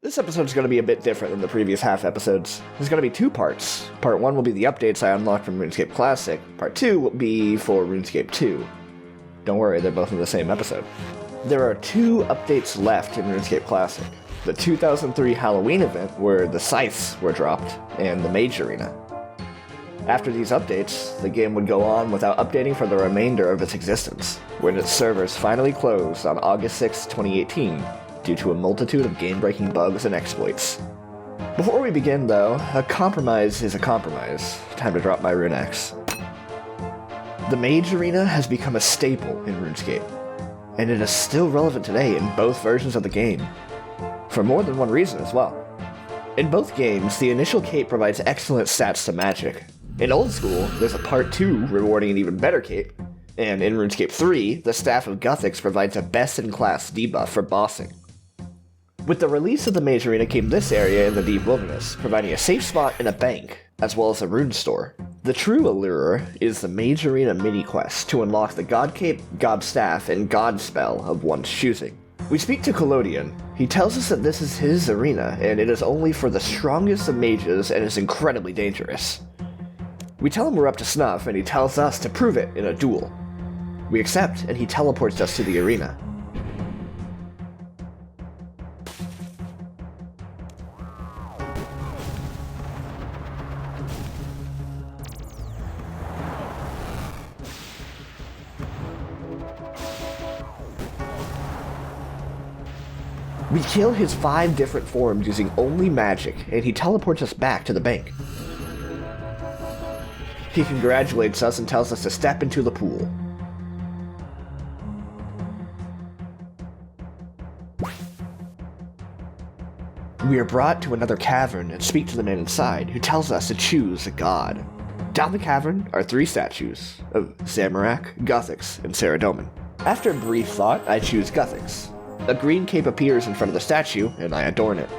This episode is going to be a bit different than the previous half episodes. There's going to be two parts. Part 1 will be the updates I unlocked from RuneScape Classic. Part 2 will be for RuneScape 2. Don't worry, they're both in the same episode. There are two updates left in RuneScape Classic. The 2003 Halloween event, where the scythes were dropped, and the Mage Arena. After these updates, the game would go on without updating for the remainder of its existence, when its servers finally closed on August 6, 2018, due to a multitude of game-breaking bugs and exploits. Before we begin, though, a compromise is a compromise. Time to drop my rune axe. The Mage Arena has become a staple in RuneScape, and it is still relevant today in both versions of the game, for more than one reason as well. In both games, the initial cape provides excellent stats to magic. In Old School, there's a Part 2 rewarding an even better cape, and in RuneScape 3, the Staff of Guthix provides a best-in-class debuff for bossing. With the release of the Mage Arena came this area in the Deep Wilderness, providing a safe spot and a bank, as well as a rune store. The true allure is the Mage Arena mini-quest to unlock the God Cape, God Staff, and God Spell of one's choosing. We speak to Collodion. He tells us that this is his arena, and it is only for the strongest of mages and is incredibly dangerous. We tell him we're up to snuff, and he tells us to prove it in a duel. We accept, and he teleports us to the arena. We kill his 5 different forms using only magic, and he teleports us back to the bank. He congratulates us and tells us to step into the pool. We are brought to another cavern and speak to the man inside, who tells us to choose a god. Down the cavern are 3 statues of Zamorak, Guthix, and Saradomin. After a brief thought, I choose Guthix. A green cape appears in front of the statue, and I adorn it.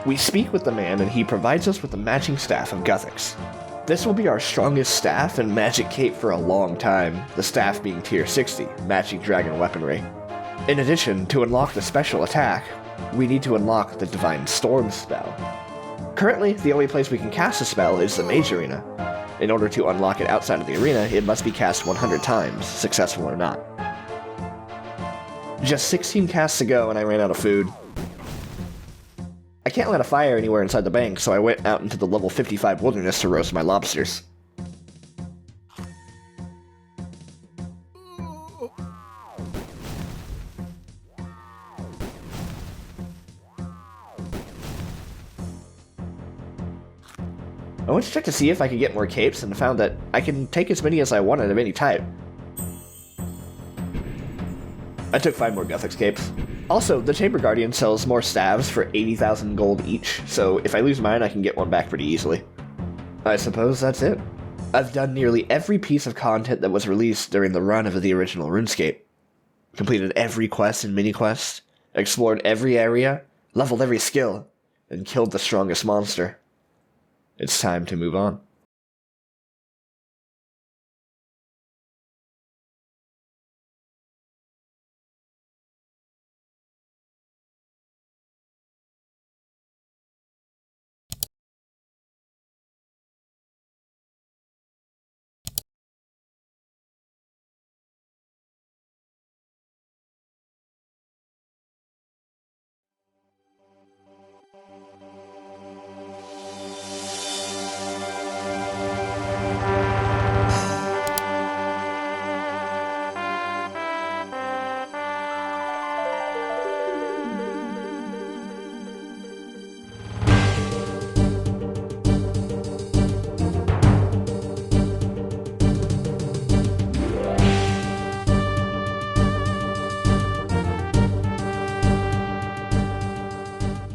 We speak with the man, and he provides us with the matching staff of Guthix. This will be our strongest staff and magic cape for a long time, the staff being tier 60, matching dragon weaponry. In addition, to unlock the special attack, we need to unlock the Divine Storm spell. Currently, the only place we can cast a spell is the Mage Arena. In order to unlock it outside of the arena, it must be cast 100 times, successful or not. Just 16 casts to go and I ran out of food. I can't light a fire anywhere inside the bank, so I went out into the level 55 wilderness to roast my lobsters. I went to check to see if I could get more capes and found that I can take as many as I wanted of any type. I took 5 more Guthix capes. Also, the Chamber Guardian sells more staves for 80,000 gold each, so if I lose mine I can get one back pretty easily. I suppose that's it. I've done nearly every piece of content that was released during the run of the original RuneScape. Completed every quest and mini-quest, explored every area, leveled every skill, and killed the strongest monster. It's time to move on.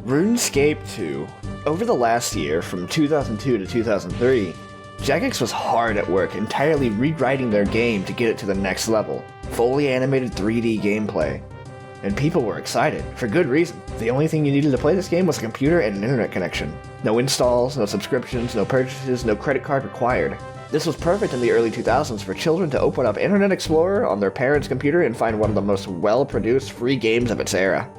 RuneScape 2. Over the last year, from 2002 to 2003, Jagex was hard at work entirely rewriting their game to get it to the next level. Fully animated 3D gameplay. And people were excited, for good reason. The only thing you needed to play this game was a computer and an internet connection. No installs, no subscriptions, no purchases, no credit card required. This was perfect in the early 2000s for children to open up Internet Explorer on their parents' computer and find one of the most well-produced free games of its era.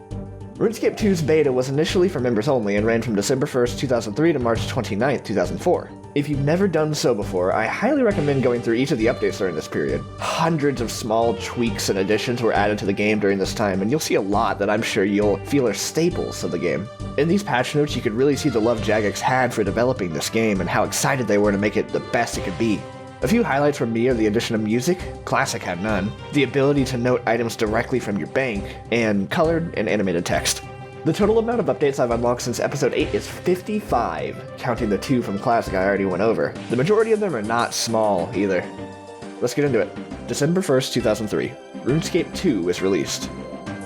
RuneScape 2's beta was initially for members only and ran from December 1st, 2003 to March 29th, 2004. If you've never done so before, I highly recommend going through each of the updates during this period. Hundreds of small tweaks and additions were added to the game during this time, and you'll see a lot that I'm sure you'll feel are staples of the game. In these patch notes, you could really see the love Jagex had for developing this game and how excited they were to make it the best it could be. A few highlights from me are the addition of music, Classic had none, the ability to note items directly from your bank, and colored and animated text. The total amount of updates I've unlocked since episode 8 is 55, counting the 2 from Classic I already went over. The majority of them are not small, either. Let's get into it. December 1st, 2003. RuneScape 2 was released.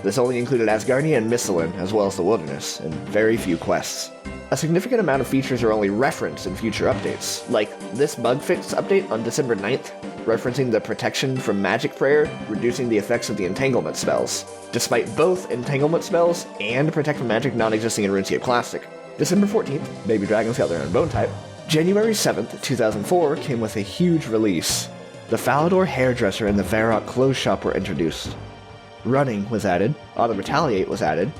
This only included Asgardia and Mistlin, as well as the Wilderness, and very few quests. A significant amount of features are only referenced in future updates, like this bug fix update on December 9th, referencing the protection from magic prayer, reducing the effects of the entanglement spells, despite both entanglement spells and protect from magic non-existing in RuneScape Classic. December 14th, baby dragons got their own bone type. January 7th, 2004 came with a huge release. The Falador hairdresser and the Varrock clothes shop were introduced. Running was added, Auto Retaliate was added,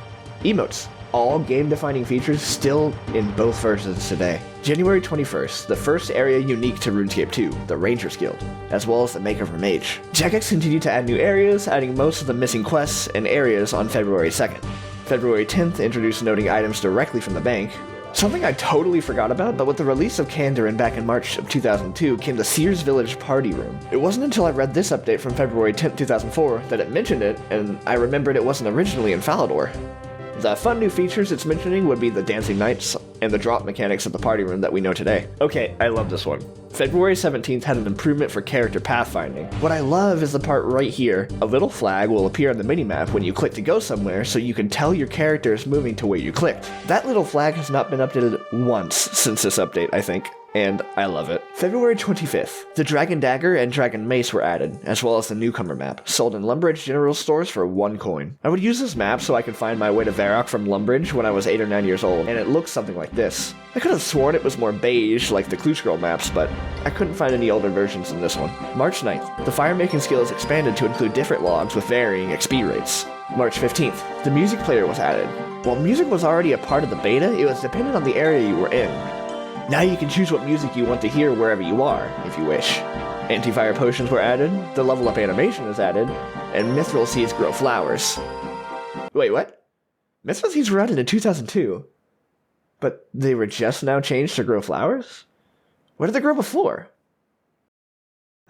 emotes, all game-defining features still in both versions today. January 21st, the first area unique to RuneScape 2, the Rangers Guild, as well as the Makeover Mage. Jagex continued to add new areas, adding most of the missing quests and areas on February 2nd. February 10th introduced noting items directly from the bank. Something I totally forgot about, but with the release of Kandarin back in March of 2002 came the Sears Village Party Room. It wasn't until I read this update from February 10th, 2004 that it mentioned it, and I remembered it wasn't originally in Falador. The fun new features it's mentioning would be the Dancing Knights and the drop mechanics of the party room that we know today. Okay, I love this one. February 17th had an improvement for character pathfinding. What I love is the part right here. A little flag will appear on the minimap when you click to go somewhere so you can tell your character is moving to where you clicked. That little flag has not been updated once since this update, I think, and I love it. February 25th, the Dragon Dagger and Dragon Mace were added, as well as the newcomer map, sold in Lumbridge General Stores for 1 coin. I would use this map so I could find my way to Varrock from Lumbridge when I was 8 or 9 years old, and it looks something like this. I could have sworn it was more beige like the Clue Scroll maps, but I couldn't find any older versions than this one. March 9th, the firemaking skill is expanded to include different logs with varying XP rates. March 15th, the music player was added. While music was already a part of the beta, it was dependent on the area you were in. Now you can choose what music you want to hear wherever you are, if you wish. Anti-fire potions were added, the level up animation is added, and mithril seeds grow flowers. Wait, what? Mithril seeds were added in 2002? But they were just now changed to grow flowers? Where did they grow before?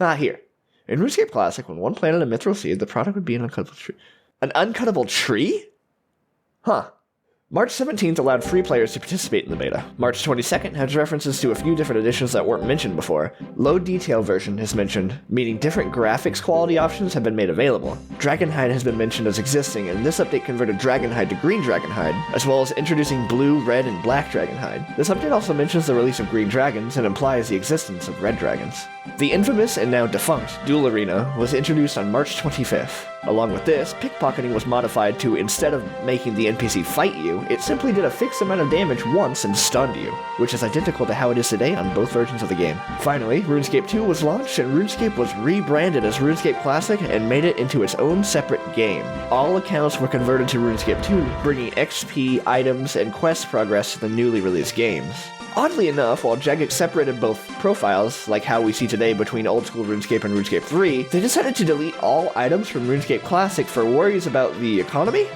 Ah, here. In RuneScape Classic, when one planted a mithril seed, the product would be an uncuttable tree. An uncuttable tree? Huh. March 17th allowed free players to participate in the beta. March 22nd has references to a few different additions that weren't mentioned before. Low detail version is mentioned, meaning different graphics quality options have been made available. Dragonhide has been mentioned as existing, and this update converted Dragonhide to Green Dragonhide, as well as introducing Blue, Red, and Black Dragonhide. This update also mentions the release of Green Dragons and implies the existence of Red Dragons. The infamous and now defunct Duel Arena was introduced on March 25th. Along with this, pickpocketing was modified to, instead of making the NPC fight you, it simply did a fixed amount of damage once and stunned you, which is identical to how it is today on both versions of the game. Finally, RuneScape 2 was launched and RuneScape was rebranded as RuneScape Classic and made it into its own separate game. All accounts were converted to RuneScape 2, bringing XP, items, and quest progress to the newly released games. Oddly enough, while Jagex separated both profiles, like how we see today between old school RuneScape and RuneScape 3, they decided to delete all items from RuneScape Classic for worries about the economy?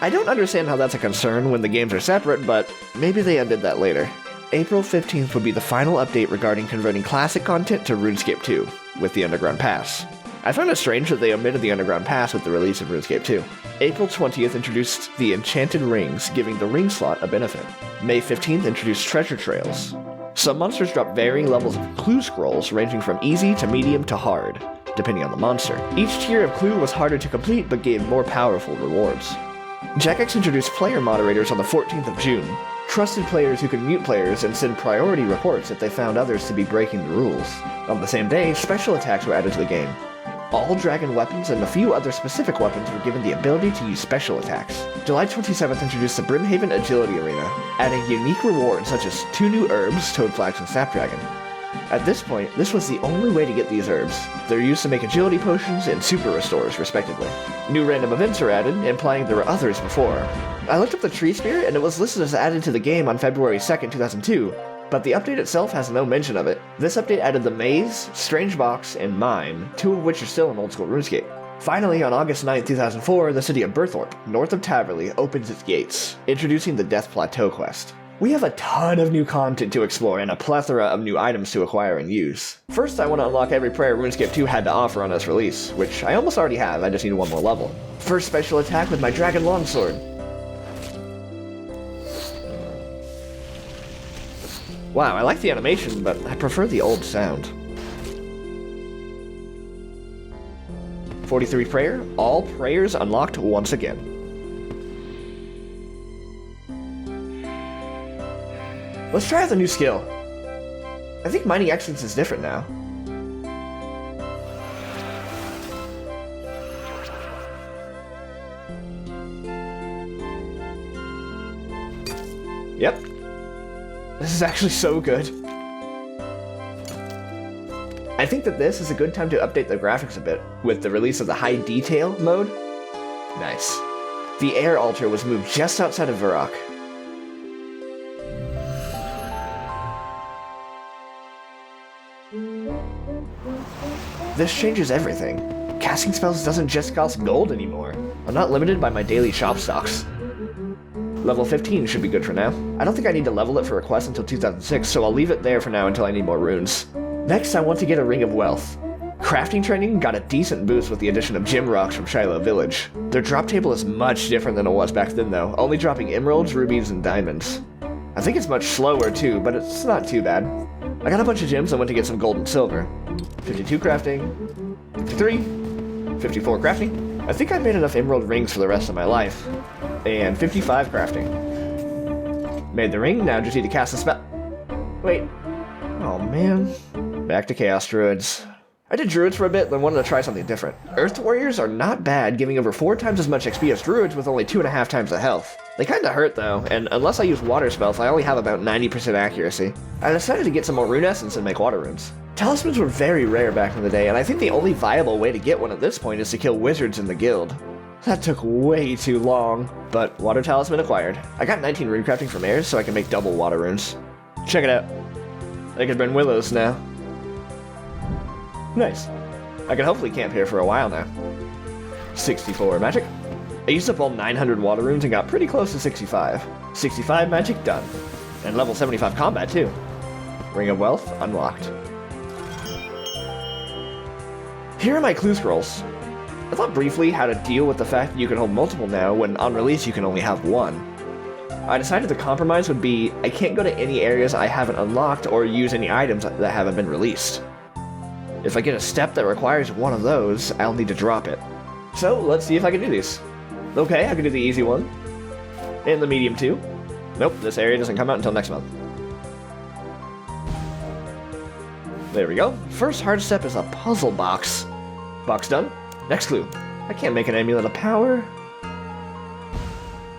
I don't understand how that's a concern when the games are separate, but maybe they undid that later. April 15th would be the final update regarding converting Classic content to RuneScape 2, with the Underground Pass. I found it strange that they omitted the Underground Pass with the release of RuneScape 2. April 20th introduced the Enchanted Rings, giving the ring slot a benefit. May 15th introduced Treasure Trails. Some monsters drop varying levels of clue scrolls, ranging from easy to medium to hard, depending on the monster. Each tier of clue was harder to complete, but gave more powerful rewards. Jagex introduced player moderators on the 14th of June. Trusted players who could mute players and send priority reports if they found others to be breaking the rules. On the same day, special attacks were added to the game. All dragon weapons and a few other specific weapons were given the ability to use special attacks. July 27th introduced the Brimhaven Agility Arena, adding unique rewards such as 2 new herbs, Toad Flax and Snapdragon. At this point, this was the only way to get these herbs. They're used to make agility potions and super restores, respectively. New random events are added, implying there were others before. I looked up the tree spirit and it was listed as added to the game on February 2nd, 2002, but the update itself has no mention of it. This update added the Maze, Strange Box, and Mine, 2 of which are still in old school RuneScape. Finally, on August 9, 2004, the city of Burthorpe, north of Taverley, opens its gates, introducing the Death Plateau quest. We have a ton of new content to explore and a plethora of new items to acquire and use. First, I want to unlock every prayer RuneScape 2 had to offer on its release, which I almost already have, I just need one more level. First special attack with my Dragon Longsword. Wow, I like the animation, but I prefer the old sound. 43 prayer, all prayers unlocked once again. Let's try out the new skill. I think Mining Excellence is different now. Yep. This is actually so good. I think that this is a good time to update the graphics a bit, with the release of the high detail mode. Nice. The air altar was moved just outside of Varrock. This changes everything. Casting spells doesn't just cost gold anymore. I'm not limited by my daily shop stocks. Level 15 should be good for now. I don't think I need to level it for a quest until 2006, so I'll leave it there for now until I need more runes. Next, I want to get a Ring of Wealth. Crafting training got a decent boost with the addition of gem rocks from Shiloh Village. Their drop table is much different than it was back then though, only dropping emeralds, rubies, and diamonds. I think it's much slower too, but it's not too bad. I got a bunch of gems and went to get some gold and silver. 52 crafting, 53, 54 crafting. I think I made enough emerald rings for the rest of my life. And 55 crafting. Made the ring, now just need to cast a spell. Wait. Oh man. Back to Chaos Druids. I did Druids for a bit, then wanted to try something different. Earth Warriors are not bad, giving over 4 times as much XP as Druids with only 2.5 times the health. They kinda hurt though, and unless I use water spells, I only have about 90% accuracy. I decided to get some more rune essence and make water runes. Talismans were very rare back in the day, and I think the only viable way to get one at this point is to kill wizards in the guild. That took way too long, but water talisman acquired. I got 19 rune crafting from airs, so I can make double water runes. Check it out. I can burn willows now. Nice. I can hopefully camp here for a while now. 64 magic. I used up all 900 water runes and got pretty close to 65. 65 magic done. And level 75 combat too. Ring of Wealth unlocked. Here are my clue scrolls. I thought briefly how to deal with the fact that you can hold multiple now when on release you can only have one. I decided the compromise would be I can't go to any areas I haven't unlocked or use any items that haven't been released. If I get a step that requires one of those, I'll need to drop it. So let's see if I can do these. Okay, I can do the easy one. And the medium too. Nope, this area doesn't come out until next month. There we go. First hard step is a puzzle box. Box done. Next clue. I can't make an amulet of power.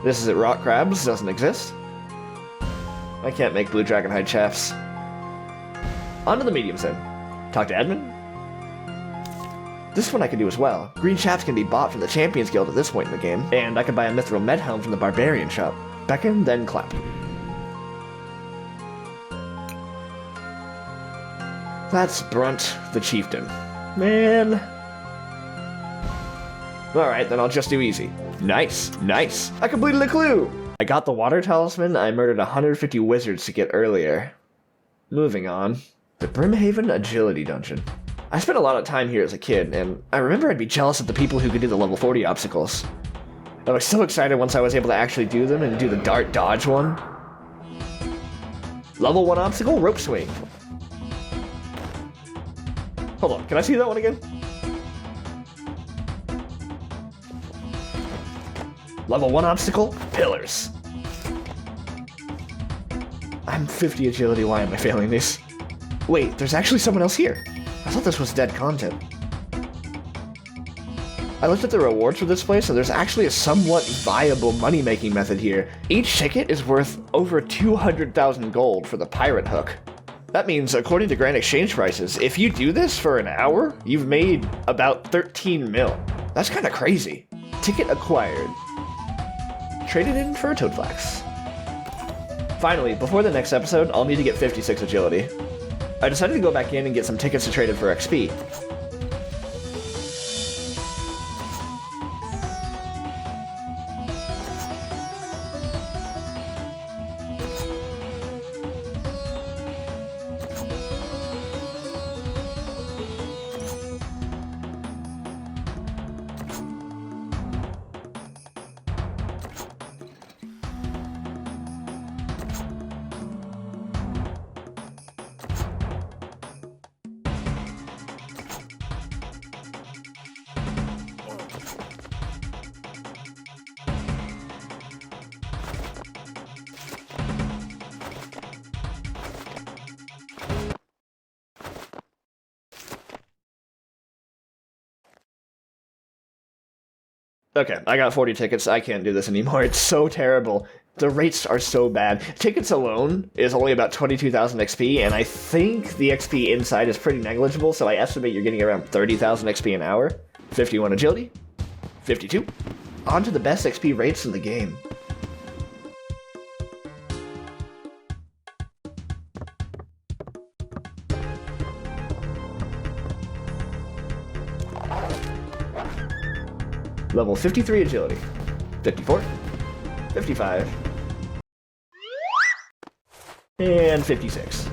This is at Rock Crabs, doesn't exist. I can't make blue dragonhide chaffs. On to the mediums then. Talk to admin. This one I can do as well. Green chaps can be bought from the Champions Guild at this point in the game, and I can buy a mithril med helm from the Barbarian shop. Beckon, then clap. That's Brunt the Chieftain. Man. Alright, then I'll just do easy. Nice, nice. I completed a clue! I got the water talisman I murdered 150 wizards to get earlier. Moving on. The Brimhaven Agility Dungeon. I spent a lot of time here as a kid, and I remember I'd be jealous of the people who could do the level 40 obstacles. I was so excited once I was able to actually do them and do the dart dodge one. Level 1 obstacle, rope swing. Hold on, can I see that one again? Level 1 obstacle, pillars. I'm 50 agility, why am I failing these? Wait, there's actually someone else here. I thought this was dead content. I looked at the rewards for this place, and there's actually a somewhat viable money-making method here. Each ticket is worth over 200,000 gold for the pirate hook. That means, according to Grand Exchange prices, if you do this for an hour, you've made about 13 mil. That's kind of crazy. Ticket acquired. Traded in for a Toadflax. Finally, before the next episode, I'll need to get 56 agility. I decided to go back in and get some tickets to trade in for XP. Okay, I got 40 tickets. I can't do this anymore. It's so terrible. The rates are so bad. Tickets alone is only about 22,000 XP, and I think the XP inside is pretty negligible, so I estimate you're getting around 30,000 XP an hour. 51 agility. 52. On to the best XP rates in the game. Level 53 agility, 54, 55, and 56.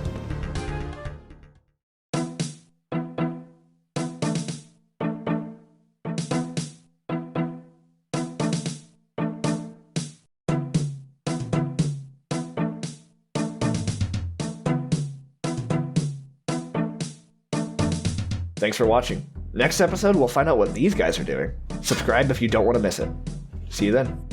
Thanks for watching. Next episode, we'll find out what these guys are doing. Subscribe if you don't want to miss it. See you then.